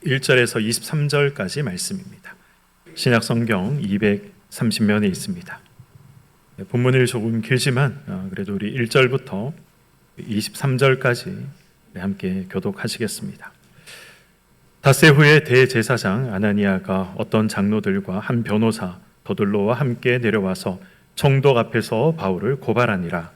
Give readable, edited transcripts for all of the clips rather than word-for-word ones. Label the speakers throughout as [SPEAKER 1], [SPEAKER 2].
[SPEAKER 1] 1절에서 23절까지 말씀입니다. 신약 성경 230면에 있습니다. 본문이 조금 길지만 그래도 우리 1절부터 23절까지 함께 교독하시겠습니다. 닷새 후에 대제사장 아나니아가 어떤 장로들과 한 변호사 더둘로와 함께 내려와서 총독 앞에서 바울을 고발하니라.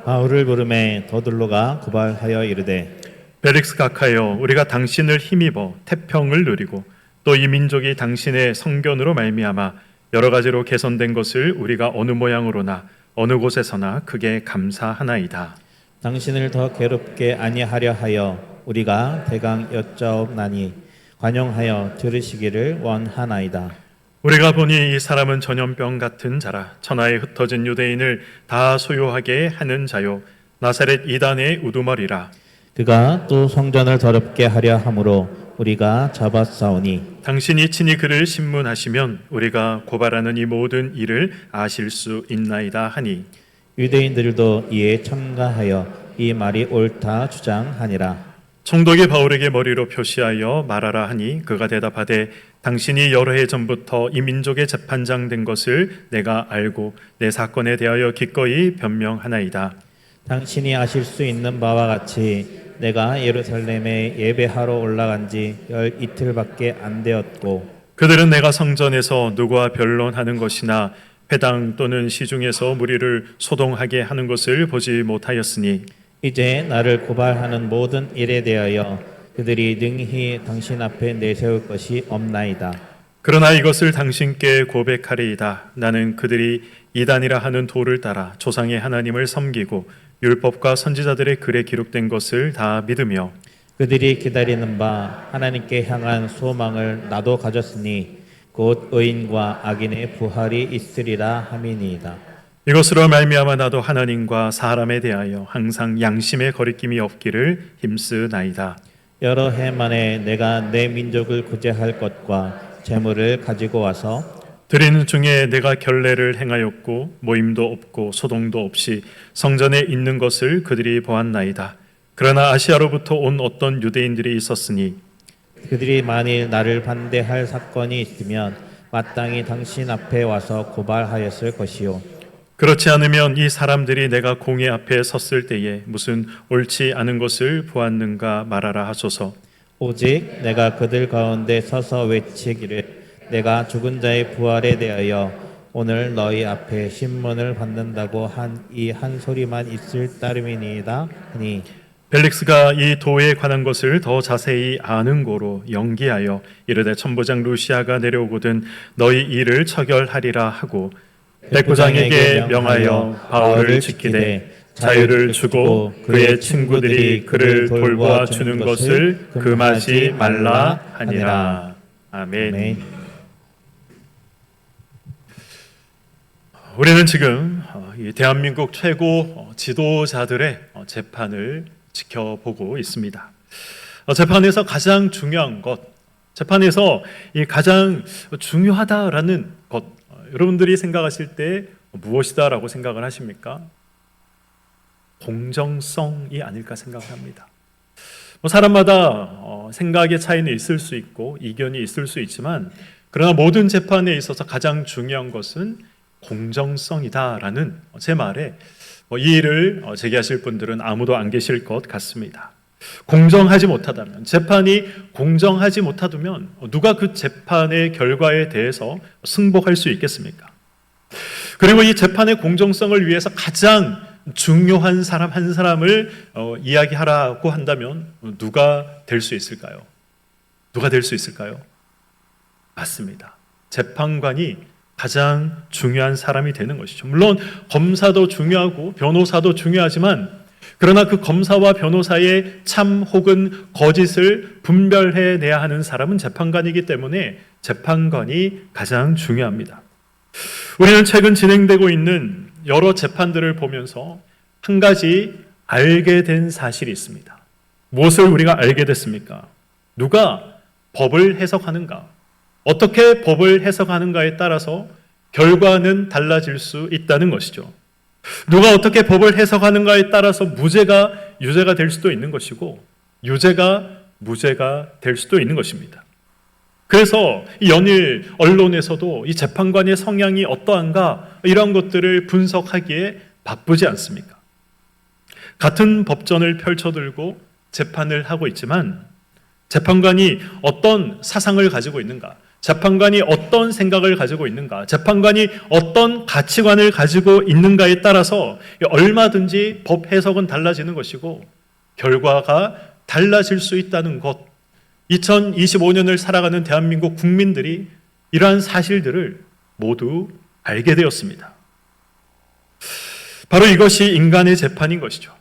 [SPEAKER 2] 바울을 부르매 더둘로가 고발하여 이르되,
[SPEAKER 1] 벨릭스 각하여, 우리가 당신을 힘입어 태평을 누리고 또 이 민족이 당신의 성견으로 말미암아 여러 가지로 개선된 것을 우리가 어느 모양으로나 어느 곳에서나 크게 감사하나이다.
[SPEAKER 2] 당신을 더 괴롭게 아니하려 하여 우리가 대강 여짜옵나니 관용하여 들으시기를 원하나이다.
[SPEAKER 1] 우리가 보니 이 사람은 전염병 같은 자라. 천하에 흩어진 유대인을 다 소유하게 하는 자요, 나사렛 이단의 우두머리라.
[SPEAKER 2] 그가 또 성전을 더럽게 하려 함으로 우리가 잡았사오니
[SPEAKER 1] 당신이 친히 그를 신문하시면 우리가 고발하는 이 모든 일을 아실 수 있나이다 하니,
[SPEAKER 2] 유대인들도 이에 참가하여 이 말이 옳다 주장하니라.
[SPEAKER 1] 총독이 바울에게 머리로 표시하여 말하라 하니, 그가 대답하되, 당신이 여러 해 전부터 이 민족의 재판장 된 것을 내가 알고 내 사건에 대하여 기꺼이 변명하나이다.
[SPEAKER 2] 당신이 아실 수 있는 바와 같이 내가 예루살렘에 예배하러 올라간 지 이틀밖에 안 되었고,
[SPEAKER 1] 그들은 내가 성전에서 누구와 변론하는 것이나 회당 또는 시중에서 무리를 소동하게 하는 것을 보지 못하였으니,
[SPEAKER 2] 이제 나를 고발하는 모든 일에 대하여 그들이 능히 당신 앞에 내세울 것이 없나이다.
[SPEAKER 1] 그러나 이것을 당신께 고백하리이다. 나는 그들이 이단이라 하는 도를 따라 조상의 하나님을 섬기고 율법과 선지자들의 글에 기록된 것을 다 믿으며,
[SPEAKER 2] 그들이 기다리는 바 하나님께 향한 소망을 나도 가졌으니 곧 의인과 악인의 부활이 있으리라 함이니이다.
[SPEAKER 1] 이것으로 말미암아 나도 하나님과 사람에 대하여 항상 양심의 거리낌이 없기를 힘쓰나이다.
[SPEAKER 2] 여러 해 만에 내가 내 민족을 구제할 것과 재물을 가지고 와서
[SPEAKER 1] 드리는 중에 내가 결례를 행하였고 모임도 없고 소동도 없이 성전에 있는 것을 그들이 보았나이다. 그러나 아시아로부터 온 어떤 유대인들이 있었으니,
[SPEAKER 2] 그들이 만일 나를 반대할 사건이 있으면 마땅히 당신 앞에 와서 고발하였을 것이요,
[SPEAKER 1] 그렇지 않으면 이 사람들이 내가 공회 앞에 섰을 때에 무슨 옳지 않은 것을 보았는가 말하라 하소서.
[SPEAKER 2] 오직 내가 그들 가운데 서서 외치기를 내가 죽은 자의 부활에 대하여 오늘 너희 앞에 신문을 받는다고 한 이 한 소리만 있을 따름이니이다 하니,
[SPEAKER 1] 벨릭스가 이 도에 관한 것을 더 자세히 아는 고로 연기하여 이르되, 천부장 루시아가 내려오거든 너희 일을 처결하리라 하고 백부장에게 명하여 바울을 지키되 자유를 주고 그의 친구들이 그를 돌보아 주는 것을 금하지 말라 하니라. 아멘. 우리는 지금 이 대한민국 최고 지도자들의 재판을 지켜보고 있습니다. 재판에서 가장 중요한 것, 재판에서 이 가장 중요하다라는 것, 여러분들이 생각하실 때 무엇이다라고 생각을 하십니까? 공정성이 아닐까 생각을 합니다. 사람마다 생각의 차이는 있을 수 있고 이견이 있을 수 있지만, 그러나 모든 재판에 있어서 가장 중요한 것은 공정성이다라는 제 말에 이 일을 제기하실 분들은 아무도 안 계실 것 같습니다. 공정하지 못하다면, 재판이 공정하지 못하다면 누가 그 재판의 결과에 대해서 승복할 수 있겠습니까? 그리고 이 재판의 공정성을 위해서 가장 중요한 사람 한 사람을 이야기하라고 한다면 누가 될 수 있을까요? 누가 될 수 있을까요? 맞습니다. 재판관이 가장 중요한 사람이 되는 것이죠. 물론 검사도 중요하고 변호사도 중요하지만, 그러나 그 검사와 변호사의 참 혹은 거짓을 분별해내야 하는 사람은 재판관이기 때문에 재판관이 가장 중요합니다. 우리는 최근 진행되고 있는 여러 재판들을 보면서 한 가지 알게 된 사실이 있습니다. 무엇을 우리가 알게 됐습니까? 누가 법을 해석하는가? 어떻게 법을 해석하는가에 따라서 결과는 달라질 수 있다는 것이죠. 누가 어떻게 법을 해석하는가에 따라서 무죄가 유죄가 될 수도 있는 것이고, 유죄가 무죄가 될 수도 있는 것입니다. 그래서 이 연일 언론에서도 이 재판관의 성향이 어떠한가 이런 것들을 분석하기에 바쁘지 않습니까? 같은 법전을 펼쳐들고 재판을 하고 있지만 재판관이 어떤 사상을 가지고 있는가, 재판관이 어떤 생각을 가지고 있는가, 재판관이 어떤 가치관을 가지고 있는가에 따라서 얼마든지 법 해석은 달라지는 것이고 결과가 달라질 수 있다는 것, 2025년을 살아가는 대한민국 국민들이 이러한 사실들을 모두 알게 되었습니다. 바로 이것이 인간의 재판인 것이죠.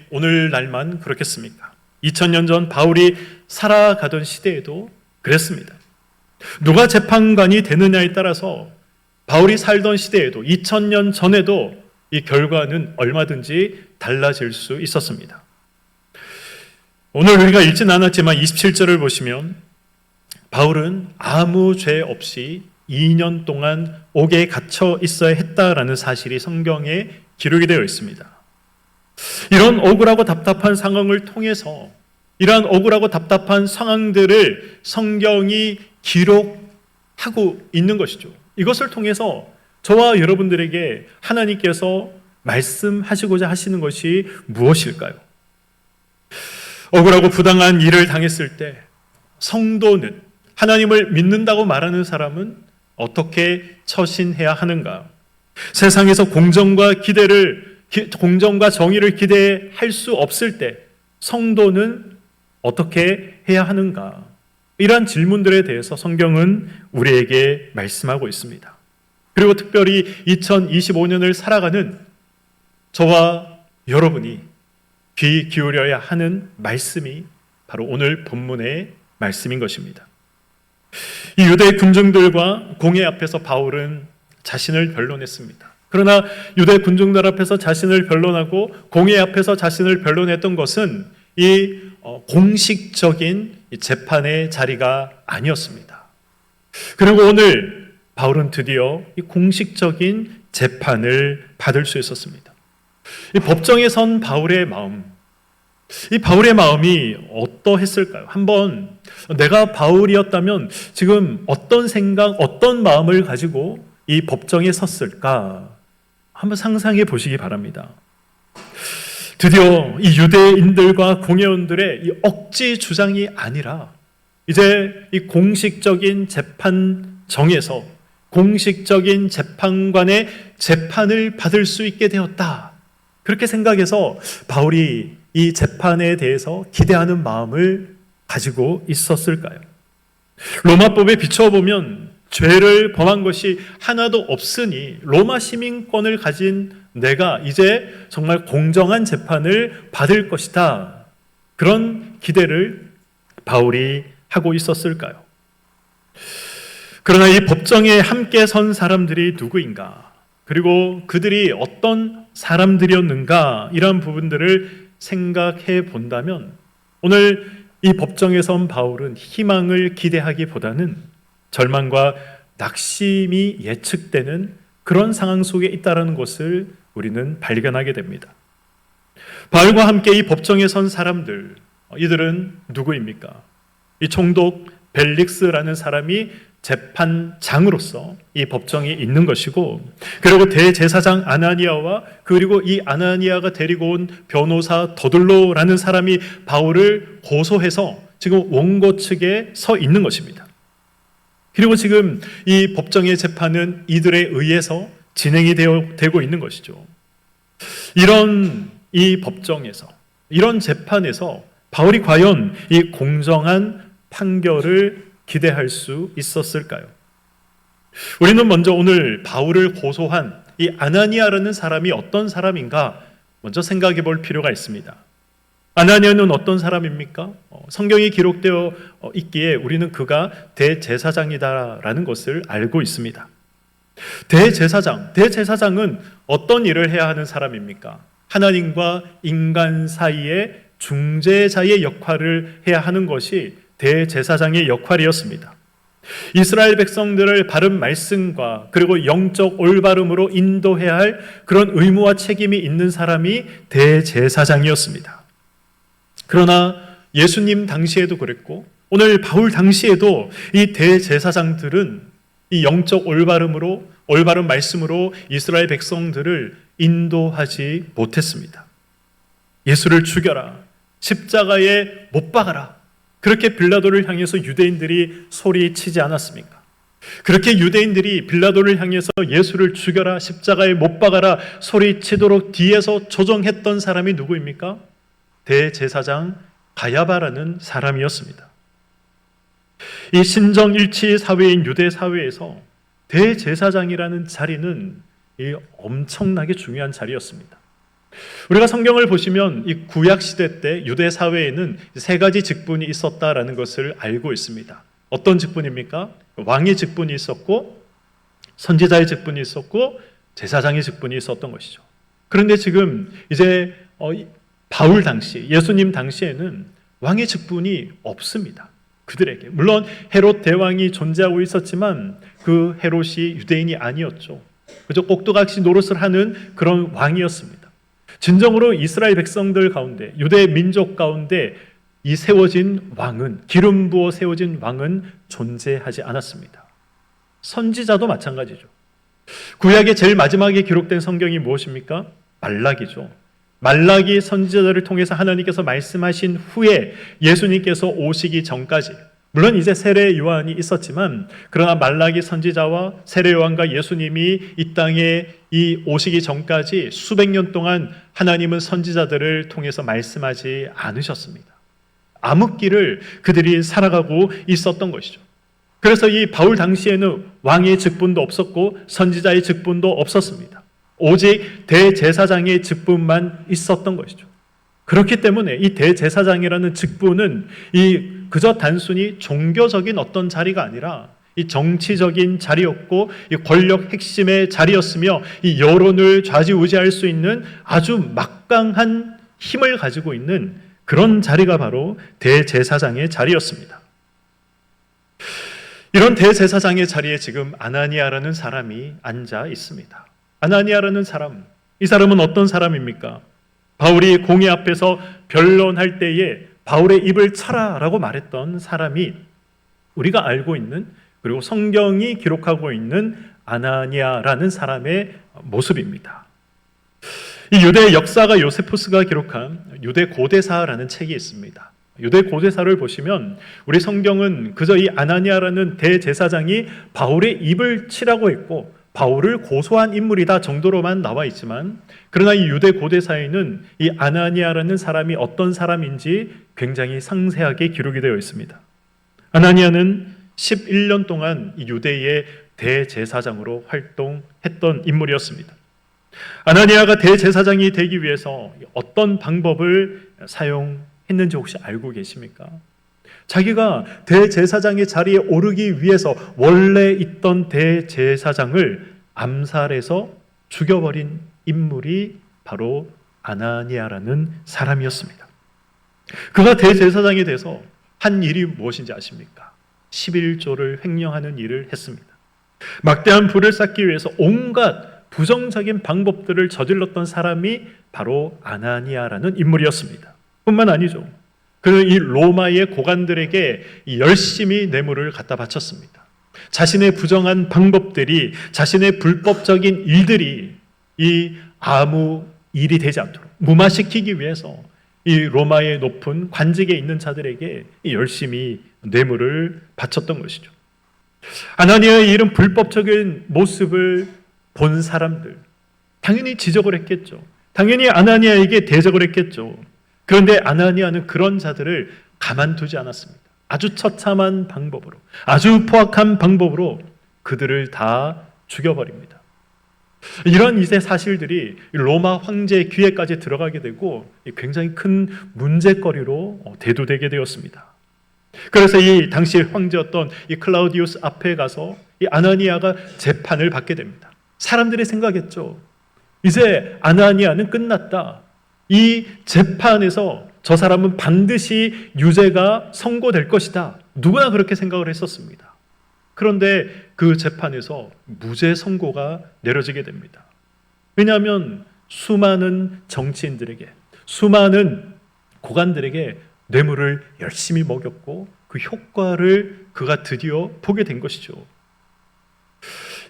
[SPEAKER 1] 오늘날만 그렇겠습니까? 2000년 전 바울이 살아가던 시대에도 그랬습니다. 누가 재판관이 되느냐에 따라서 바울이 살던 시대에도 2000년 전에도 이 결과는 얼마든지 달라질 수 있었습니다. 오늘 우리가 읽진 않았지만 27절을 보시면 바울은 아무 죄 없이 2년 동안 옥에 갇혀 있어야 했다라는 사실이 성경에 기록이 되어 있습니다. 이런 억울하고 답답한 상황을 통해서 이러한 억울하고 답답한 상황들을 성경이 기록하고 있는 것이죠. 이것을 통해서 저와 여러분들에게 하나님께서 말씀하시고자 하시는 것이 무엇일까요? 억울하고 부당한 일을 당했을 때 성도는, 하나님을 믿는다고 말하는 사람은 어떻게 처신해야 하는가? 세상에서 공정과 정의를 기대할 수 없을 때 성도는 어떻게 해야 하는가? 이러한 질문들에 대해서 성경은 우리에게 말씀하고 있습니다. 그리고 특별히 2025년을 살아가는 저와 여러분이 귀 기울여야 하는 말씀이 바로 오늘 본문의 말씀인 것입니다. 이 유대 군중들과 공회 앞에서 바울은 자신을 변론했습니다. 그러나 유대 군중들 앞에서 자신을 변론하고 공회 앞에서 자신을 변론했던 것은 이 공식적인 재판의 자리가 아니었습니다. 그리고 오늘 바울은 드디어 이 공식적인 재판을 받을 수 있었습니다. 이 법정에 선 바울의 마음, 이 바울의 마음이 어떠했을까요? 한번 내가 바울이었다면 지금 어떤 생각, 어떤 마음을 가지고 이 법정에 섰을까? 한번 상상해 보시기 바랍니다. 드디어 이 유대인들과 공회원들의 이 억지 주장이 아니라 이제 이 공식적인 재판정에서 공식적인 재판관의 재판을 받을 수 있게 되었다. 그렇게 생각해서 바울이 이 재판에 대해서 기대하는 마음을 가지고 있었을까요? 로마법에 비춰보면 죄를 범한 것이 하나도 없으니 로마 시민권을 가진 내가 이제 정말 공정한 재판을 받을 것이다. 그런 기대를 바울이 하고 있었을까요? 그러나 이 법정에 함께 선 사람들이 누구인가? 그리고 그들이 어떤 사람들이었는가? 이런 부분들을 생각해 본다면 오늘 이 법정에 선 바울은 희망을 기대하기보다는 절망과 낙심이 예측되는 그런 상황 속에 있다는 것을 우리는 발견하게 됩니다. 바울과 함께 이 법정에 선 사람들, 이들은 누구입니까? 이 총독 벨릭스라는 사람이 재판장으로서 이 법정에 있는 것이고, 그리고 대제사장 아나니아와 그리고 이 아나니아가 데리고 온 변호사 더둘로라는 사람이 바울을 고소해서 지금 원고 측에 서 있는 것입니다. 그리고 지금 이 법정의 재판은 이들에 의해서 진행이 되고 있는 것이죠. 이런 이 법정에서, 이런 재판에서 바울이 과연 이 공정한 판결을 기대할 수 있었을까요? 우리는 먼저 오늘 바울을 고소한 이 아나니아라는 사람이 어떤 사람인가 먼저 생각해 볼 필요가 있습니다. 아나니아는 어떤 사람입니까? 성경이 기록되어 있기에 우리는 그가 대제사장이다라는 것을 알고 있습니다. 대제사장은 어떤 일을 해야 하는 사람입니까? 하나님과 인간 사이의 중재자의 역할을 해야 하는 것이 대제사장의 역할이었습니다. 이스라엘 백성들을 바른 말씀과 그리고 영적 올바름으로 인도해야 할 그런 의무와 책임이 있는 사람이 대제사장이었습니다. 그러나 예수님 당시에도 그랬고 오늘 바울 당시에도 이 대제사장들은 이 영적 올바른 말씀으로 이스라엘 백성들을 인도하지 못했습니다. 예수를 죽여라, 십자가에 못 박아라, 그렇게 빌라도를 향해서 유대인들이 소리치지 않았습니까? 그렇게 유대인들이 빌라도를 향해서 예수를 죽여라, 십자가에 못 박아라 소리치도록 뒤에서 조정했던 사람이 누구입니까? 대제사장 가야바라는 사람이었습니다. 이 신정일치 사회인 유대 사회에서 대제사장이라는 자리는 엄청나게 중요한 자리였습니다. 우리가 성경을 보시면 이 구약 시대 때 유대 사회에는 세 가지 직분이 있었다라는 것을 알고 있습니다. 어떤 직분입니까? 왕의 직분이 있었고, 선지자의 직분이 있었고, 제사장의 직분이 있었던 것이죠. 그런데 지금 이제 바울 당시, 예수님 당시에는 왕의 직분이 없습니다. 그들에게. 물론 헤롯 대왕이 존재하고 있었지만 그 헤롯이 유대인이 아니었죠. 그저 꼭두각시 노릇을 하는 그런 왕이었습니다. 진정으로 이스라엘 백성들 가운데, 유대 민족 가운데 이 세워진 왕은, 기름 부어 세워진 왕은 존재하지 않았습니다. 선지자도 마찬가지죠. 구약의 제일 마지막에 기록된 성경이 무엇입니까? 말라기죠. 말라기 선지자들을 통해서 하나님께서 말씀하신 후에 예수님께서 오시기 전까지, 물론 이제 세례 요한이 있었지만 그러나 말라기 선지자와 세례 요한과 예수님이 이 땅에 오시기 전까지 수백 년 동안 하나님은 선지자들을 통해서 말씀하지 않으셨습니다. 암흑기를 그들이 살아가고 있었던 것이죠. 그래서 이 바울 당시에는 왕의 직분도 없었고 선지자의 직분도 없었습니다. 오직 대제사장의 직분만 있었던 것이죠. 그렇기 때문에 이 대제사장이라는 직분은 그저 단순히 종교적인 어떤 자리가 아니라 이 정치적인 자리였고 이 권력 핵심의 자리였으며 이 여론을 좌지우지할 수 있는 아주 막강한 힘을 가지고 있는 그런 자리가 바로 대제사장의 자리였습니다. 이런 대제사장의 자리에 지금 아나니아라는 사람이 앉아 있습니다. 아나니아라는 사람, 이 사람은 어떤 사람입니까? 바울이 공회 앞에서 변론할 때에 바울의 입을 쳐라라고 말했던 사람이 우리가 알고 있는, 그리고 성경이 기록하고 있는 아나니아라는 사람의 모습입니다. 이 유대 역사가 요세푸스가 기록한 유대 고대사라는 책이 있습니다. 유대 고대사를 보시면 우리 성경은 그저 이 아나니아라는 대제사장이 바울의 입을 치라고 했고 바울을 고소한 인물이다 정도로만 나와 있지만, 그러나 이 유대 고대사에는 이 아나니아라는 사람이 어떤 사람인지 굉장히 상세하게 기록이 되어 있습니다. 아나니아는 11년 동안 이 유대의 대제사장으로 활동했던 인물이었습니다. 아나니아가 대제사장이 되기 위해서 어떤 방법을 사용했는지 혹시 알고 계십니까? 자기가 대제사장의 자리에 오르기 위해서 원래 있던 대제사장을 암살해서 죽여버린 인물이 바로 아나니아라는 사람이었습니다. 그가 대제사장이 돼서 한 일이 무엇인지 아십니까? 11조를 횡령하는 일을 했습니다. 막대한 부를 쌓기 위해서 온갖 부정적인 방법들을 저질렀던 사람이 바로 아나니아라는 인물이었습니다. 뿐만 아니죠. 그는 이 로마의 고관들에게 열심히 뇌물을 갖다 바쳤습니다. 자신의 부정한 방법들이, 자신의 불법적인 일들이 아무 일이 되지 않도록 무마시키기 위해서 이 로마의 높은 관직에 있는 자들에게 열심히 뇌물을 바쳤던 것이죠. 아나니아의 이런 불법적인 모습을 본 사람들 당연히 지적을 했겠죠. 당연히 아나니아에게 대적을 했겠죠. 그런데 아나니아는 그런 자들을 가만두지 않았습니다. 아주 처참한 방법으로, 아주 포악한 방법으로 그들을 다 죽여버립니다. 이런 이제 사실들이 로마 황제의 귀에까지 들어가게 되고 굉장히 큰 문제거리로 대두되게 되었습니다. 그래서 이 당시 황제였던 이 클라우디우스 앞에 가서 이 아나니아가 재판을 받게 됩니다. 사람들이 생각했죠. 이제 아나니아는 끝났다. 이 재판에서 저 사람은 반드시 유죄가 선고될 것이다. 누구나 그렇게 생각을 했었습니다. 그런데 그 재판에서 무죄 선고가 내려지게 됩니다. 왜냐하면 수많은 정치인들에게, 수많은 고관들에게 뇌물을 열심히 먹였고 그 효과를 그가 드디어 보게 된 것이죠.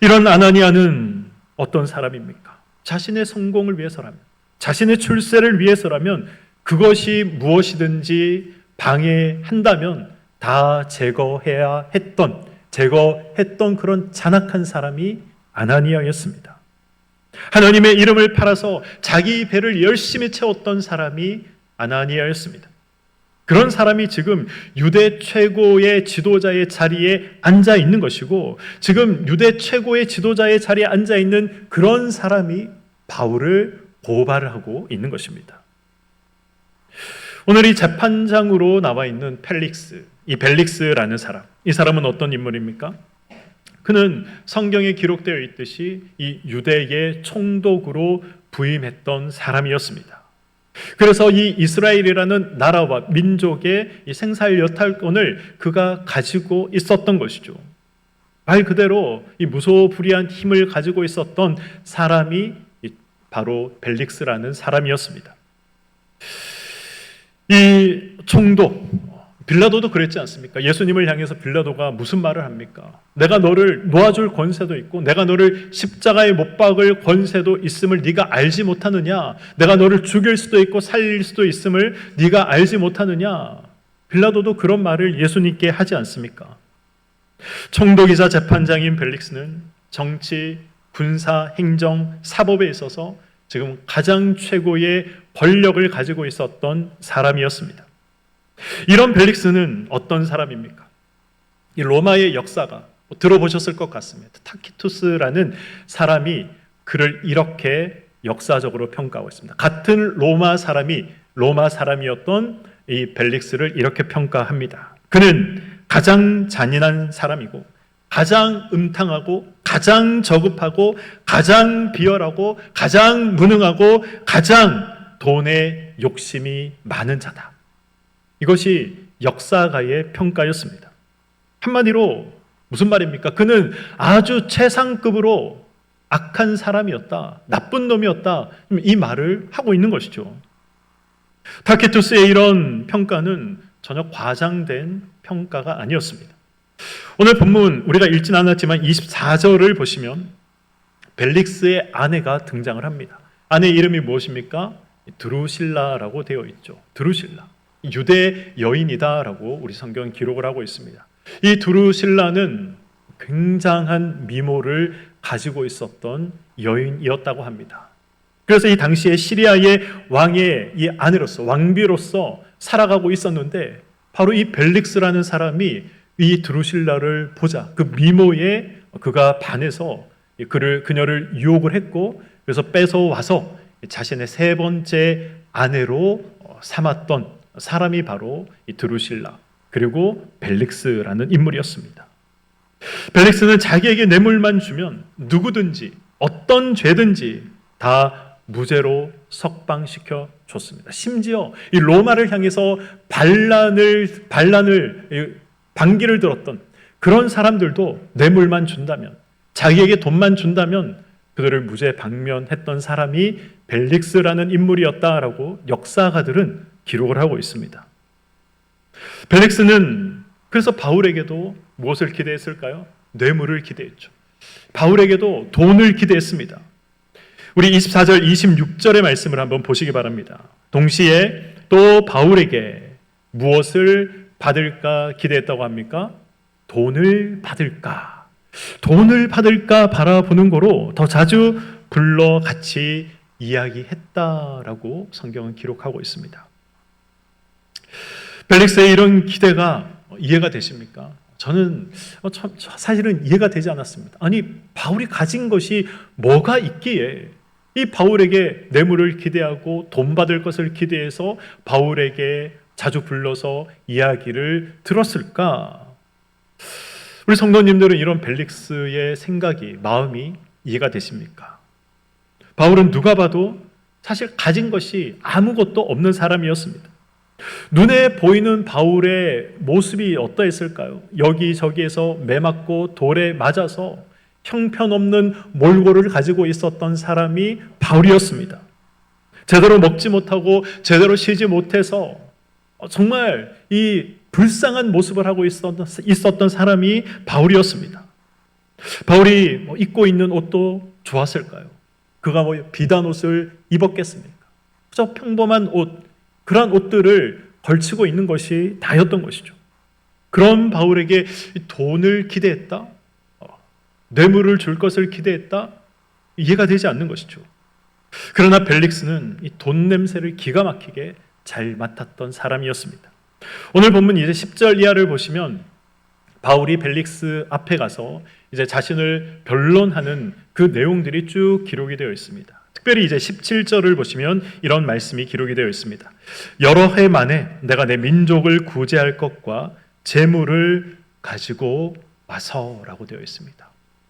[SPEAKER 1] 이런 아나니아는 어떤 사람입니까? 자신의 성공을 위해서라면, 자신의 출세를 위해서라면 그것이 무엇이든지 방해한다면 다 제거했던 그런 잔악한 사람이 아나니아였습니다. 하나님의 이름을 팔아서 자기 배를 열심히 채웠던 사람이 아나니아였습니다. 그런 사람이 지금 유대 최고의 지도자의 자리에 앉아 있는 것이고, 지금 유대 최고의 지도자의 자리에 앉아 있는 그런 사람이 바울을 고발을 하고 있는 것입니다. 오늘 이 재판장으로 나와 있는 펠릭스, 이 벨릭스라는 사람, 이 사람은 어떤 인물입니까? 그는 성경에 기록되어 있듯이 이 유대의 총독으로 부임했던 사람이었습니다. 그래서 이 이스라엘이라는 나라와 민족의 이 생사의 여탈권을 그가 가지고 있었던 것이죠. 말 그대로 이 무소불위한 힘을 가지고 있었던 사람이 바로 벨릭스라는 사람이었습니다. 이 총독 빌라도도 그랬지 않습니까? 예수님을 향해서 빌라도가 무슨 말을 합니까? 내가 너를 놓아줄 권세도 있고 내가 너를 십자가에 못 박을 권세도 있음을 네가 알지 못하느냐? 내가 너를 죽일 수도 있고 살릴 수도 있음을 네가 알지 못하느냐? 빌라도도 그런 말을 예수님께 하지 않습니까? 총독이자 재판장인 벨릭스는 정치, 군사, 행정, 사법에 있어서 지금 가장 최고의 권력을 가지고 있었던 사람이었습니다. 이런 벨릭스는 어떤 사람입니까? 이 로마의 역사가 들어보셨을 것 같습니다. 타키투스라는 사람이 그를 이렇게 역사적으로 평가하고 있습니다. 같은 로마 사람이었던 이 벨릭스를 이렇게 평가합니다. 그는 가장 잔인한 사람이고 가장 음탕하고 가장 저급하고 가장 비열하고 가장 무능하고 가장 돈에 욕심이 많은 자다. 이것이 역사가의 평가였습니다. 한마디로 무슨 말입니까? 그는 아주 최상급으로 악한 사람이었다, 나쁜 놈이었다, 이 말을 하고 있는 것이죠. 타키투스의 이런 평가는 전혀 과장된 평가가 아니었습니다. 오늘 본문 우리가 읽진 않았지만 24절을 보시면 벨릭스의 아내가 등장을 합니다. 아내 이름이 무엇입니까? 드루실라라고 되어 있죠. 드루실라, 유대 여인이다라고 우리 성경은 기록을 하고 있습니다. 이 드루실라는 굉장한 미모를 가지고 있었던 여인이었다고 합니다. 그래서 이 당시에 시리아의 왕의 이 아내로서, 왕비로서 살아가고 있었는데 바로 이 벨릭스라는 사람이 이 드루실라를 보자 그 미모에 그가 반해서 그녀를 유혹을 했고, 그래서 뺏어와서 자신의 세 번째 아내로 삼았던 사람이 바로 이 드루실라, 그리고 벨릭스라는 인물이었습니다. 벨릭스는 자기에게 뇌물만 주면 누구든지 어떤 죄든지 다 무죄로 석방시켜 줬습니다. 심지어 이 로마를 향해서 반기를 들었던 그런 사람들도 뇌물만 준다면, 자기에게 돈만 준다면 그들을 무죄 방면했던 사람이 벨릭스라는 인물이었다라고 역사가들은 기록을 하고 있습니다. 벨릭스는 그래서 바울에게도 무엇을 기대했을까요? 뇌물을 기대했죠. 바울에게도 돈을 기대했습니다. 우리 24절 26절의 말씀을 한번 보시기 바랍니다. 동시에 또 바울에게 무엇을 받을까 기대했다고 합니까? 돈을 받을까 바라보는 거로 더 자주 불러 같이 이야기했다라고 성경은 기록하고 있습니다. 벨릭스의 이런 기대가 이해가 되십니까? 저는 사실은 이해가 되지 않았습니다. 아니, 바울이 가진 것이 뭐가 있기에 이 바울에게 뇌물을 기대하고 돈 받을 것을 기대해서 바울에게 자주 불러서 이야기를 들었을까? 우리 성도님들은 이런 벨릭스의 생각이, 마음이 이해가 되십니까? 바울은 누가 봐도 사실 가진 것이 아무것도 없는 사람이었습니다. 눈에 보이는 바울의 모습이 어떠했을까요? 여기저기에서 매맞고 돌에 맞아서 형편없는 몰골을 가지고 있었던 사람이 바울이었습니다. 제대로 먹지 못하고 제대로 쉬지 못해서 정말 이 불쌍한 모습을 하고 있었던 사람이 바울이었습니다. 바울이 입고 있는 옷도 좋았을까요? 그가 비단 옷을 입었겠습니까? 그저 평범한 옷, 그러한 옷들을 걸치고 있는 것이 다였던 것이죠. 그런 바울에게 돈을 기대했다? 뇌물을 줄 것을 기대했다? 이해가 되지 않는 것이죠. 그러나 벨릭스는 이 돈 냄새를 기가 막히게 잘 맡았던 사람이었습니다. 오늘 본문 이제 10절 이하를 보시면 바울이 벨릭스 앞에 가서 이제 자신을 변론하는 그 내용들이 쭉 기록이 되어 있습니다. 특별히 이제 17절을 보시면 이런 말씀이 기록이 되어 있습니다. 여러 해 만에 내가 내 민족을 구제할 것과 재물을 가지고 와서라고 되어 있습니다.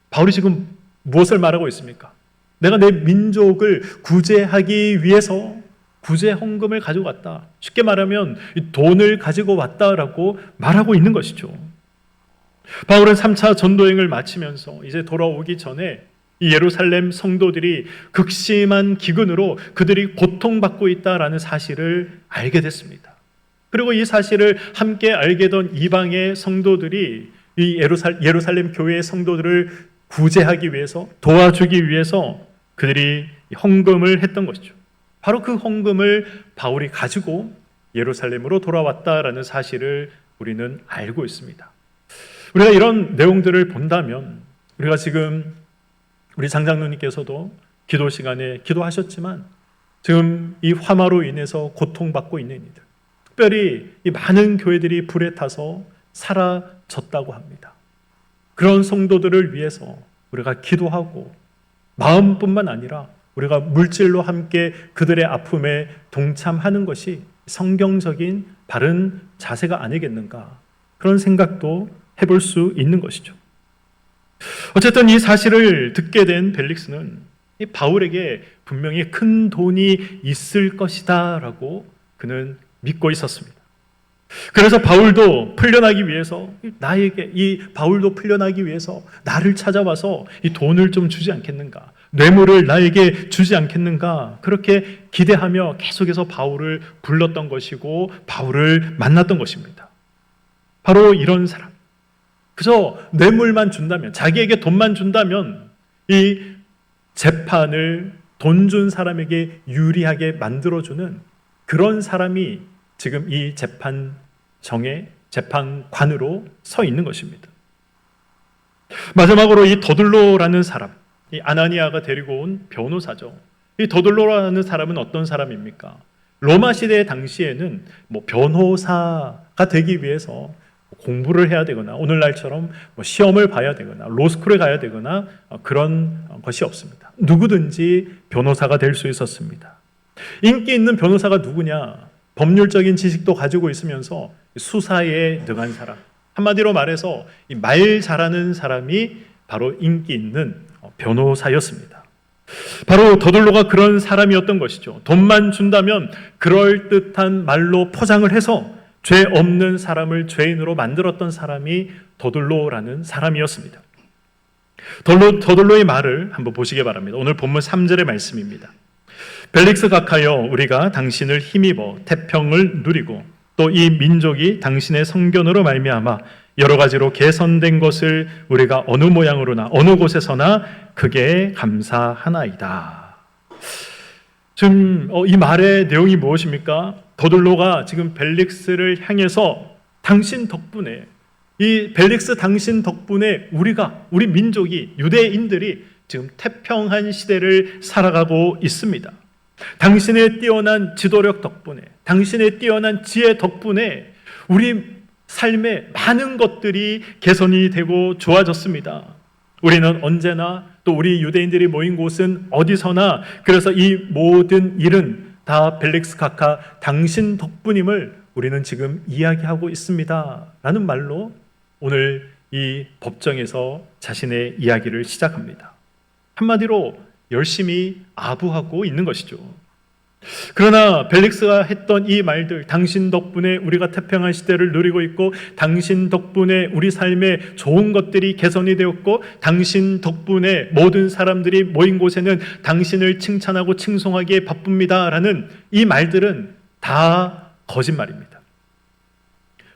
[SPEAKER 1] 바울이 지금 무엇을 말하고 있습니까? 내가 내 민족을 구제하기 위해서 구제 헌금을 가지고 왔다. 쉽게 말하면 돈을 가지고 왔다라고 말하고 있는 것이죠. 바울은 3차 전도행을 마치면서 이제 돌아오기 전에 이 예루살렘 성도들이 극심한 기근으로 그들이 고통받고 있다라는 사실을 알게 됐습니다. 그리고 이 사실을 함께 알게 된 이방의 성도들이 이 예루살렘 교회의 성도들을 구제하기 위해서, 도와주기 위해서 그들이 헌금을 했던 것이죠. 바로 그 헌금을 바울이 가지고 예루살렘으로 돌아왔다라는 사실을 우리는 알고 있습니다. 우리가 이런 내용들을 본다면, 우리가 지금 우리 장장로님께서도 기도 시간에 기도하셨지만 지금 이 화마로 인해서 고통받고 있는 이들, 특별히 이 많은 교회들이 불에 타서 사라졌다고 합니다. 그런 성도들을 위해서 우리가 기도하고 마음뿐만 아니라 우리가 물질로 함께 그들의 아픔에 동참하는 것이 성경적인 바른 자세가 아니겠는가, 그런 생각도 해볼 수 있는 것이죠. 어쨌든 이 사실을 듣게 된 벨릭스는 이 바울에게 분명히 큰 돈이 있을 것이다 라고 그는 믿고 있었습니다. 그래서 바울도 풀려나기 위해서 바울도 풀려나기 위해서 나를 찾아와서 이 돈을 좀 주지 않겠는가, 뇌물을 나에게 주지 않겠는가, 그렇게 기대하며 계속해서 바울을 불렀던 것이고 바울을 만났던 것입니다. 바로 이런 사람, 그저 뇌물만 준다면, 자기에게 돈만 준다면 이 재판을 돈 준 사람에게 유리하게 만들어주는 그런 사람이 지금 이 재판관으로 서 있는 것입니다. 마지막으로 이 더들로라는 사람, 이 아나니아가 데리고 온 변호사죠. 이 더들로라는 사람은 어떤 사람입니까? 로마 시대 당시에는 변호사가 되기 위해서 공부를 해야 되거나 오늘날처럼 시험을 봐야 되거나 로스쿨에 가야 되거나 그런 것이 없습니다. 누구든지 변호사가 될 수 있었습니다. 인기 있는 변호사가 누구냐? 법률적인 지식도 가지고 있으면서 수사에 능한 사람, 한마디로 말해서 이 말 잘하는 사람이 바로 인기 있는 변호사였습니다. 바로 더들로가 그런 사람이었던 것이죠. 돈만 준다면 그럴듯한 말로 포장을 해서 죄 없는 사람을 죄인으로 만들었던 사람이 더들로라는 사람이었습니다. 더들로의 말을 한번 보시기 바랍니다. 오늘 본문 3절의 말씀입니다. 벨릭스 각하여, 우리가 당신을 힘입어 태평을 누리고 또 이 민족이 당신의 성견으로 말미암아 여러 가지로 개선된 것을 우리가 어느 모양으로나 어느 곳에서나 크게 감사하나이다. 지금 이 말의 내용이 무엇입니까? 더들로가 지금 벨릭스를 향해서 당신 덕분에, 이 벨릭스 당신 덕분에 우리 민족이, 유대인들이 지금 태평한 시대를 살아가고 있습니다. 당신의 뛰어난 지도력 덕분에, 당신의 뛰어난 지혜 덕분에 우리 삶에 많은 것들이 개선이 되고 좋아졌습니다. 우리는 언제나, 또 우리 유대인들이 모인 곳은 어디서나, 그래서 이 모든 일은 다 벨릭스 각하 당신 덕분임을 우리는 지금 이야기하고 있습니다 라는 말로 오늘 이 법정에서 자신의 이야기를 시작합니다. 한마디로 열심히 아부하고 있는 것이죠. 그러나 벨릭스가 했던 이 말들, 당신 덕분에 우리가 태평한 시대를 누리고 있고, 당신 덕분에 우리 삶에 좋은 것들이 개선이 되었고, 당신 덕분에 모든 사람들이 모인 곳에는 당신을 칭찬하고 칭송하기에 바쁩니다 라는 이 말들은 다 거짓말입니다.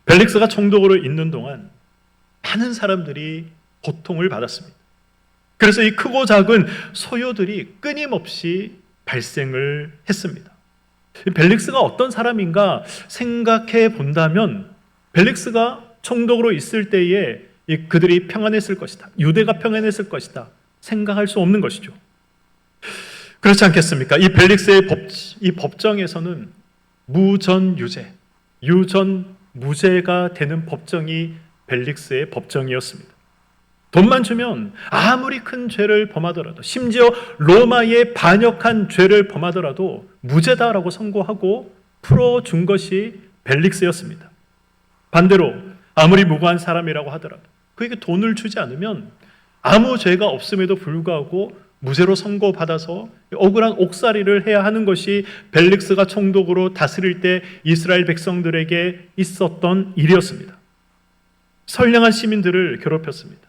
[SPEAKER 1] 벨릭스가 총독으로 있는 동안 많은 사람들이 고통을 받았습니다. 그래서 이 크고 작은 소요들이 끊임없이 발생을 했습니다. 벨릭스가 어떤 사람인가 생각해 본다면 벨릭스가 총독으로 있을 때에 그들이 평안했을 것이다. 유대가 평안했을 것이다. 생각할 수 없는 것이죠. 그렇지 않겠습니까? 이 벨릭스의 이 법정에서는 무전유죄, 유전무죄가 되는 법정이 벨릭스의 법정이었습니다. 돈만 주면 아무리 큰 죄를 범하더라도, 심지어 로마에 반역한 죄를 범하더라도 무죄다라고 선고하고 풀어준 것이 벨릭스였습니다. 반대로 아무리 무고한 사람이라고 하더라도 그에게 돈을 주지 않으면 아무 죄가 없음에도 불구하고 무죄로 선고받아서 억울한 옥살이를 해야 하는 것이 벨릭스가 총독으로 다스릴 때 이스라엘 백성들에게 있었던 일이었습니다. 선량한 시민들을 괴롭혔습니다.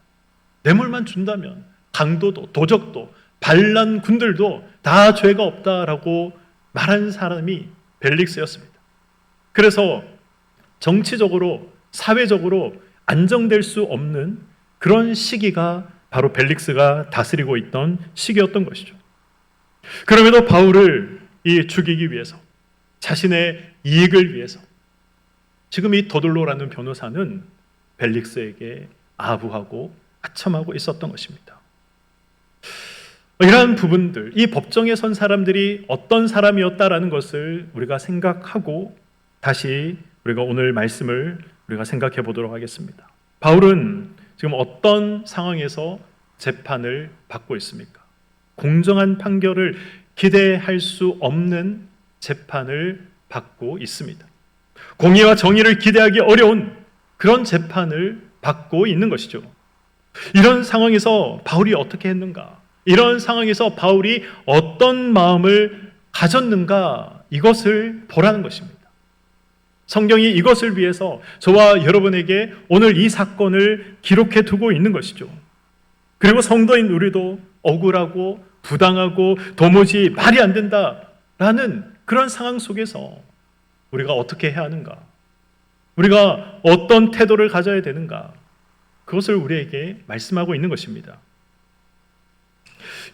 [SPEAKER 1] 뇌물만 준다면 강도도 도적도 반란군들도 다 죄가 없다라고 말한 사람이 벨릭스였습니다. 그래서 정치적으로 사회적으로 안정될 수 없는 그런 시기가 바로 벨릭스가 다스리고 있던 시기였던 것이죠. 그럼에도 바울을 죽이기 위해서, 자신의 이익을 위해서 지금 이 더둘로라는 변호사는 벨릭스에게 아부하고 아첨하고 있었던 것입니다. 이러한 부분들, 이 법정에 선 사람들이 어떤 사람이었다라는 것을 우리가 생각하고 다시 우리가 오늘 말씀을 우리가 생각해 보도록 하겠습니다. 바울은 지금 어떤 상황에서 재판을 받고 있습니까? 공정한 판결을 기대할 수 없는 재판을 받고 있습니다. 공의와 정의를 기대하기 어려운 그런 재판을 받고 있는 것이죠. 이런 상황에서 바울이 어떻게 했는가? 이런 상황에서 바울이 어떤 마음을 가졌는가? 이것을 보라는 것입니다. 성경이 이것을 위해서 저와 여러분에게 오늘 이 사건을 기록해 두고 있는 것이죠. 그리고 성도인 우리도 억울하고 부당하고 도무지 말이 안 된다라는 그런 상황 속에서 우리가 어떻게 해야 하는가? 우리가 어떤 태도를 가져야 되는가? 그것을 우리에게 말씀하고 있는 것입니다.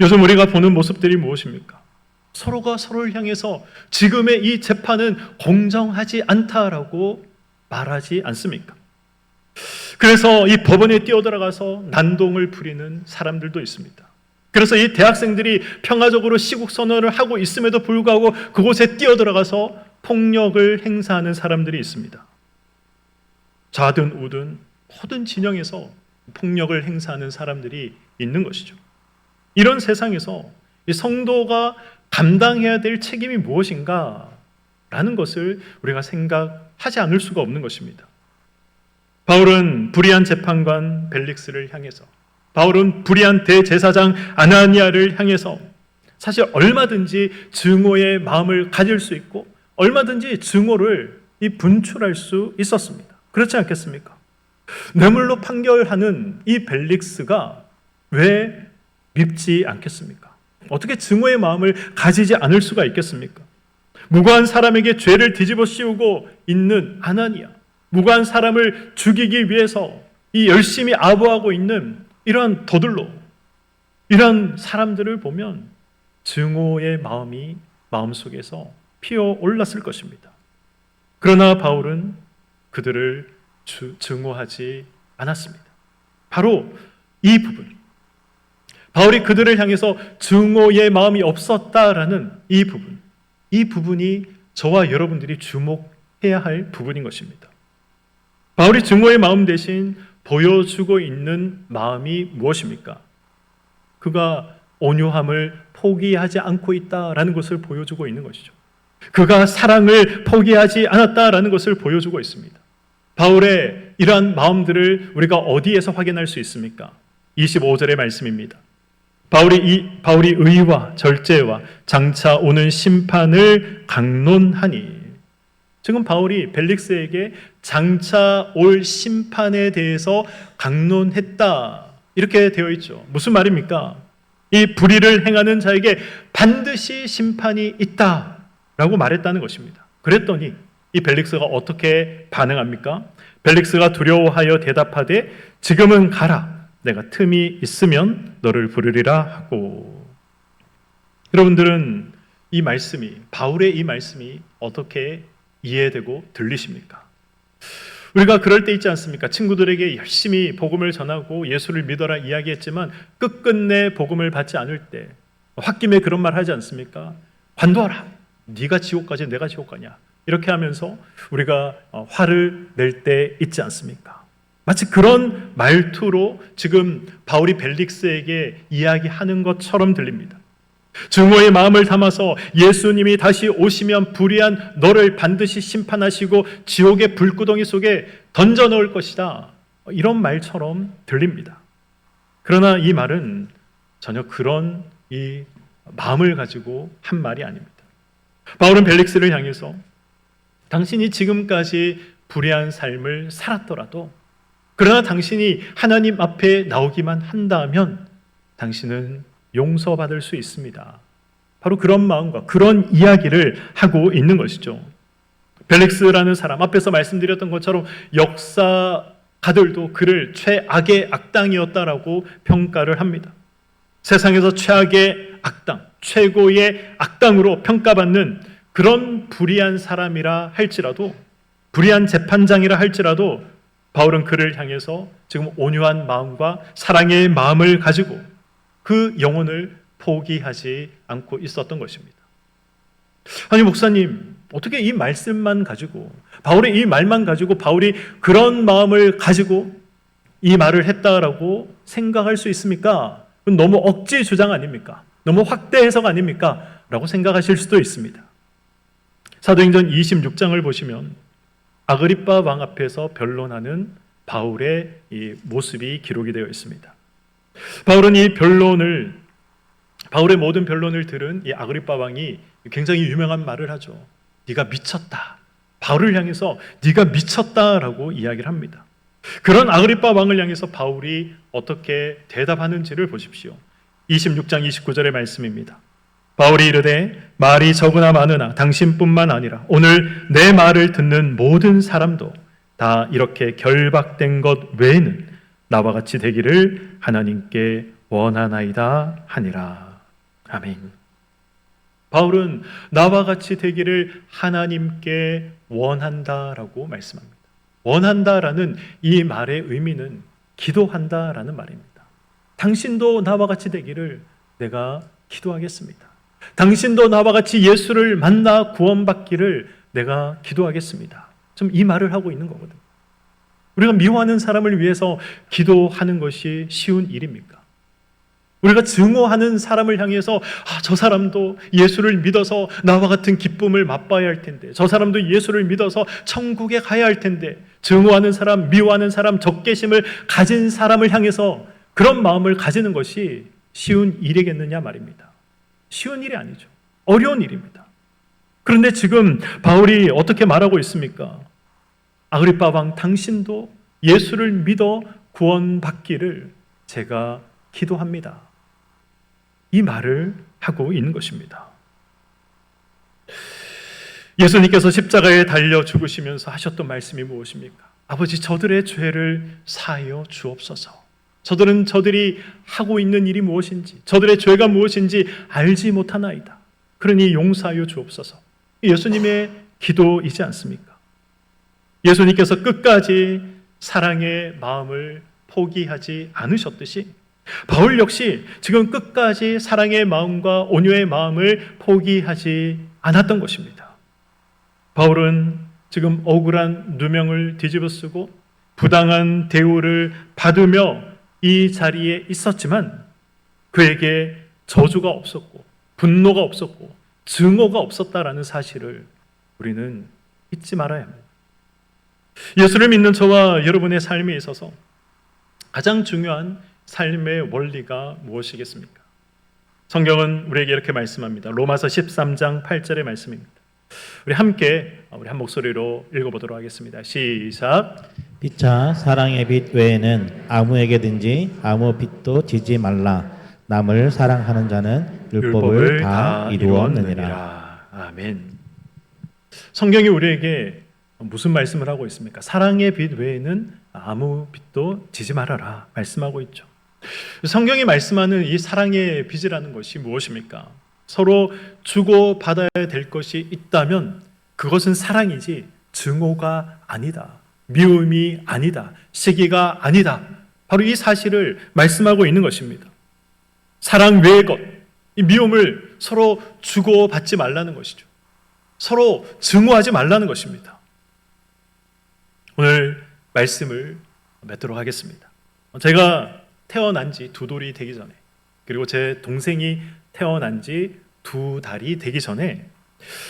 [SPEAKER 1] 요즘 우리가 보는 모습들이 무엇입니까? 서로가 서로를 향해서 지금의 이 재판은 공정하지 않다라고 말하지 않습니까? 그래서 이 법원에 뛰어들어가서 난동을 부리는 사람들도 있습니다. 그래서 이 대학생들이 평화적으로 시국 선언을 하고 있음에도 불구하고 그곳에 뛰어들어가서 폭력을 행사하는 사람들이 있습니다. 좌든 우든 모든 진영에서 폭력을 행사하는 사람들이 있는 것이죠. 이런 세상에서 이 성도가 감당해야 될 책임이 무엇인가? 라는 것을 우리가 생각하지 않을 수가 없는 것입니다. 바울은 불의한 재판관 벨릭스를 향해서, 바울은 불의한 대제사장 아나니아를 향해서 사실 얼마든지 증오의 마음을 가질 수 있고 얼마든지 증오를 분출할 수 있었습니다. 그렇지 않겠습니까? 뇌물로 판결하는 이 벨릭스가 왜 밉지 않겠습니까? 어떻게 증오의 마음을 가지지 않을 수가 있겠습니까? 무고한 사람에게 죄를 뒤집어 씌우고 있는 아나니아, 무고한 사람을 죽이기 위해서 이 열심히 아부하고 있는 이러한 더둘로, 이러한 사람들을 보면 증오의 마음이 마음속에서 피어올랐을 것입니다. 그러나 바울은 그들을 증오하지 않았습니다. 바로 이 부분, 바울이 그들을 향해서 증오의 마음이 없었다라는 이 부분, 이 부분이 저와 여러분들이 주목해야 할 부분인 것입니다. 바울이 증오의 마음 대신 보여주고 있는 마음이 무엇입니까? 그가 온유함을 포기하지 않고 있다라는 것을 보여주고 있는 것이죠. 그가 사랑을 포기하지 않았다라는 것을 보여주고 있습니다. 바울의 이러한 마음들을 우리가 어디에서 확인할 수 있습니까? 25절의 말씀입니다. 바울이 의와 절제와 장차 오는 심판을 강론하니, 지금 바울이 벨릭스에게 장차 올 심판에 대해서 강론했다 이렇게 되어 있죠. 무슨 말입니까? 이 불의를 행하는 자에게 반드시 심판이 있다라고 말했다는 것입니다. 그랬더니 이 벨릭스가 어떻게 반응합니까? 벨릭스가 두려워하여 대답하되 지금은 가라. 내가 틈이 있으면 너를 부르리라 하고. 여러분들은 이 말씀이, 바울의 이 말씀이 어떻게 이해되고 들리십니까? 우리가 그럴 때 있지 않습니까? 친구들에게 열심히 복음을 전하고 예수를 믿어라 이야기했지만 끝끝내 복음을 받지 않을 때 홧김에 그런 말 하지 않습니까? 관둬라. 네가 지옥 가지 내가 지옥 가냐. 이렇게 하면서 우리가 화를 낼 때 있지 않습니까? 마치 그런 말투로 지금 바울이 벨릭스에게 이야기하는 것처럼 들립니다. 증오의 마음을 담아서 예수님이 다시 오시면 불의한 너를 반드시 심판하시고 지옥의 불구덩이 속에 던져 넣을 것이다. 이런 말처럼 들립니다. 그러나 이 말은 전혀 그런 이 마음을 가지고 한 말이 아닙니다. 바울은 벨릭스를 향해서 당신이 지금까지 불의한 삶을 살았더라도 그러나 당신이 하나님 앞에 나오기만 한다면 당신은 용서받을 수 있습니다. 바로 그런 마음과 그런 이야기를 하고 있는 것이죠. 벨릭스라는 사람, 앞에서 말씀드렸던 것처럼 역사가들도 그를 최악의 악당이었다라고 평가를 합니다. 세상에서 최악의 악당, 최고의 악당으로 평가받는 그런 불의한 사람이라 할지라도, 불의한 재판장이라 할지라도 바울은 그를 향해서 지금 온유한 마음과 사랑의 마음을 가지고 그 영혼을 포기하지 않고 있었던 것입니다. 아니 목사님, 어떻게 이 말씀만 가지고, 바울의 이 말만 가지고 바울이 그런 마음을 가지고 이 말을 했다라고 생각할 수 있습니까? 그건 너무 억지 주장 아닙니까? 너무 확대 해석 아닙니까? 라고 생각하실 수도 있습니다. 사도행전 26장을 보시면 아그리빠 왕 앞에서 변론하는 바울의 이 모습이 기록이 되어 있습니다. 바울은 이 변론을, 바울의 모든 변론을 들은 이 아그리빠 왕이 굉장히 유명한 말을 하죠. 네가 미쳤다. 바울을 향해서 네가 미쳤다라고 이야기를 합니다. 그런 아그리빠 왕을 향해서 바울이 어떻게 대답하는지를 보십시오. 26장 29절의 말씀입니다. 바울이 이르되 말이 적으나 많으나 당신뿐만 아니라 오늘 내 말을 듣는 모든 사람도 다 이렇게 결박된 것 외에는 나와 같이 되기를 하나님께 원하나이다 하니라. 아멘. 바울은 나와 같이 되기를 하나님께 원한다라고 말씀합니다. 원한다라는 이 말의 의미는 기도한다라는 말입니다. 당신도 나와 같이 되기를 내가 기도하겠습니다. 당신도 나와 같이 예수를 만나 구원받기를 내가 기도하겠습니다. 좀 이 말을 하고 있는 거거든요. 우리가 미워하는 사람을 위해서 기도하는 것이 쉬운 일입니까? 우리가 증오하는 사람을 향해서 저 사람도 예수를 믿어서 나와 같은 기쁨을 맛봐야 할 텐데, 저 사람도 예수를 믿어서 천국에 가야 할 텐데, 증오하는 사람, 미워하는 사람, 적개심을 가진 사람을 향해서 그런 마음을 가지는 것이 쉬운 일이겠느냐 말입니다. 쉬운 일이 아니죠. 어려운 일입니다. 그런데 지금 바울이 어떻게 말하고 있습니까? 아그리빠 왕, 당신도 예수를 믿어 구원받기를 제가 기도합니다. 이 말을 하고 있는 것입니다. 예수님께서 십자가에 달려 죽으시면서 하셨던 말씀이 무엇입니까? 아버지, 저들의 죄를 사하여 주옵소서. 저들이 하고 있는 일이 무엇인지, 저들의 죄가 무엇인지 알지 못하나이다. 그러니 용서하여 주옵소서. 예수님의 기도이지 않습니까? 예수님께서 끝까지 사랑의 마음을 포기하지 않으셨듯이 바울 역시 지금 끝까지 사랑의 마음과 온유의 마음을 포기하지 않았던 것입니다. 바울은 지금 억울한 누명을 뒤집어쓰고 부당한 대우를 받으며 이 자리에 있었지만 그에게 저주가 없었고 분노가 없었고 증오가 없었다라는 사실을 우리는 잊지 말아야 합니다. 예수를 믿는 저와 여러분의 삶에 있어서 가장 중요한 삶의 원리가 무엇이겠습니까? 성경은 우리에게 이렇게 말씀합니다. 로마서 13장 8절의 말씀입니다. 우리 함께 우리 한 목소리로 읽어보도록 하겠습니다. 시작.
[SPEAKER 2] 피차 사랑의 빛 외에는 아무에게든지 아무 빛도 지지 말라. 남을 사랑하는 자는 율법을 다 이루었느니라.
[SPEAKER 1] 아멘. 성경이 우리에게 무슨 말씀을 하고 있습니까? 사랑의 빛 외에는 아무 빛도 지지 말아라 말씀하고 있죠. 성경이 말씀하는 이 사랑의 빛이라는 것이 무엇입니까? 서로 주고 받아야 될 것이 있다면 그것은 사랑이지 증오가 아니다. 미움이 아니다. 시기가 아니다. 바로 이 사실을 말씀하고 있는 것입니다. 사랑 외의 것, 이 미움을 서로 주고받지 말라는 것이죠. 서로 증오하지 말라는 것입니다. 오늘 말씀을 맺도록 하겠습니다. 제가 태어난 지 2돌이 되기 전에, 그리고 제 동생이 태어난 지 2달이 되기 전에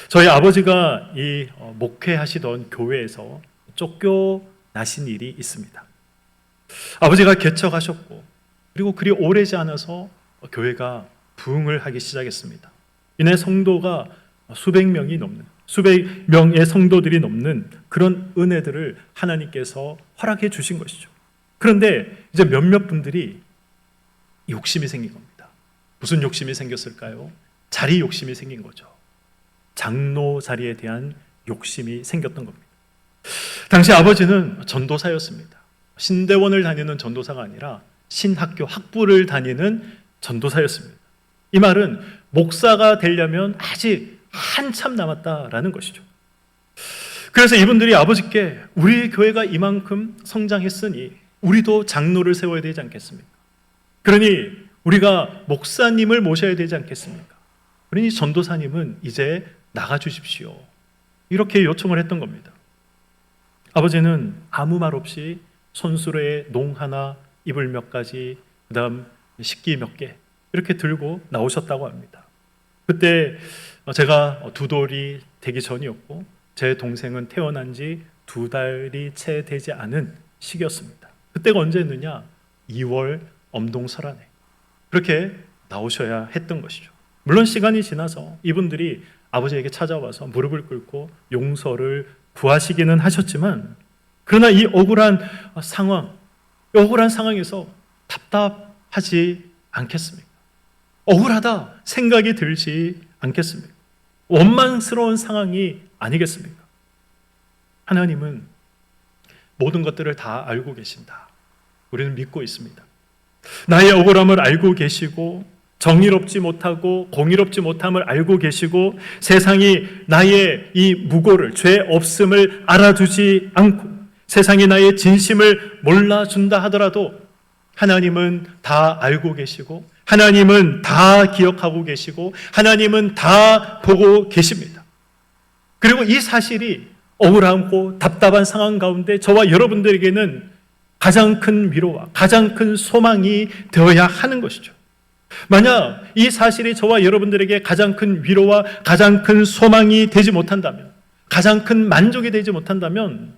[SPEAKER 1] 저희 아버지가 이 목회하시던 교회에서 쫓겨나신 일이 있습니다. 아버지가 개척하셨고 그리고 그리 오래지 않아서 교회가 부흥을 하기 시작했습니다. 이내 성도가 수백 명의 성도들이 넘는 그런 은혜들을 하나님께서 허락해 주신 것이죠. 그런데 이제 몇몇 분들이 욕심이 생긴 겁니다. 무슨 욕심이 생겼을까요? 자리 욕심이 생긴 거죠. 장로 자리에 대한 욕심이 생겼던 겁니다. 당시 아버지는 전도사였습니다. 신대원을 다니는 전도사가 아니라 신학교 학부를 다니는 전도사였습니다. 이 말은 목사가 되려면 아직 한참 남았다라는 것이죠. 그래서 이분들이 아버지께 우리 교회가 이만큼 성장했으니 우리도 장로를 세워야 되지 않겠습니까? 그러니 우리가 목사님을 모셔야 되지 않겠습니까? 그러니 전도사님은 이제 나가 주십시오. 이렇게 요청을 했던 겁니다. 아버지는 아무 말 없이 손수레에 농 하나, 이불 몇 가지, 그 다음 식기 몇 개 이렇게 들고 나오셨다고 합니다. 그때 제가 2돌이 되기 전이었고 제 동생은 태어난 지 2달이 채 되지 않은 시기였습니다. 그때가 언제였느냐? 2월 엄동설한해. 그렇게 나오셔야 했던 것이죠. 물론 시간이 지나서 이분들이 아버지에게 찾아와서 무릎을 꿇고 용서를 구하시기는 하셨지만 그러나 이 억울한 상황에서 답답하지 않겠습니까? 억울하다 생각이 들지 않겠습니까? 원망스러운 상황이 아니겠습니까? 하나님은 모든 것들을 다 알고 계신다. 우리는 믿고 있습니다. 나의 억울함을 알고 계시고 정의롭지 못하고 공의롭지 못함을 알고 계시고 세상이 나의 이 무고를 죄 없음을 알아주지 않고 세상이 나의 진심을 몰라준다 하더라도 하나님은 다 알고 계시고 하나님은 다 기억하고 계시고 하나님은 다 보고 계십니다. 그리고 이 사실이 억울하고 답답한 상황 가운데 저와 여러분들에게는 가장 큰 위로와 가장 큰 소망이 되어야 하는 것이죠. 만약 이 사실이 저와 여러분들에게 가장 큰 위로와 가장 큰 소망이 되지 못한다면, 가장 큰 만족이 되지 못한다면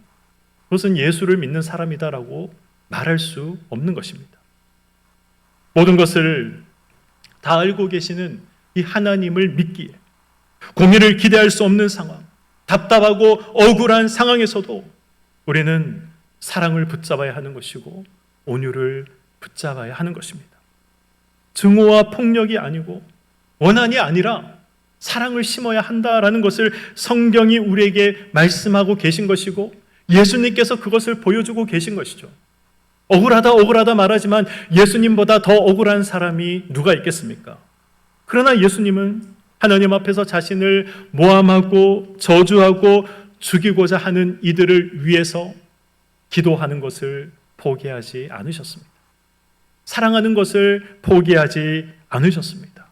[SPEAKER 1] 그것은 예수를 믿는 사람이다라고 말할 수 없는 것입니다. 모든 것을 다 알고 계시는 이 하나님을 믿기에 공의를 기대할 수 없는 상황, 답답하고 억울한 상황에서도 우리는 사랑을 붙잡아야 하는 것이고 온유를 붙잡아야 하는 것입니다. 증오와 폭력이 아니고 원한이 아니라 사랑을 심어야 한다라는 것을 성경이 우리에게 말씀하고 계신 것이고 예수님께서 그것을 보여주고 계신 것이죠. 억울하다 말하지만 예수님보다 더 억울한 사람이 누가 있겠습니까? 그러나 예수님은 하나님 앞에서 자신을 모함하고 저주하고 죽이고자 하는 이들을 위해서 기도하는 것을 포기하지 않으셨습니다. 사랑하는 것을 포기하지 않으셨습니다.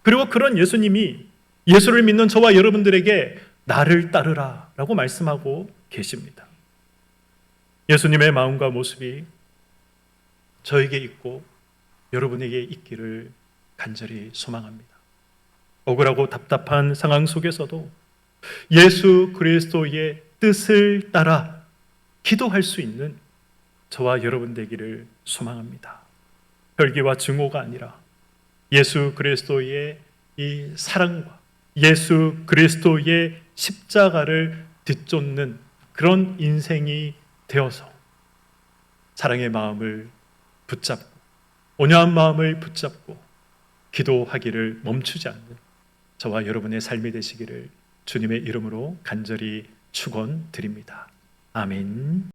[SPEAKER 1] 그리고 그런 예수님이 예수를 믿는 저와 여러분들에게 나를 따르라 라고 말씀하고 계십니다. 예수님의 마음과 모습이 저에게 있고 여러분에게 있기를 간절히 소망합니다. 억울하고 답답한 상황 속에서도 예수 그리스도의 뜻을 따라 기도할 수 있는 저와 여러분 되기를 소망합니다. 혈기와 증오가 아니라 예수 그리스도의 이 사랑과 예수 그리스도의 십자가를 뒤쫓는 그런 인생이 되어서 사랑의 마음을 붙잡고 온유한 마음을 붙잡고 기도하기를 멈추지 않는 저와 여러분의 삶이 되시기를 주님의 이름으로 간절히 축원드립니다. 아멘.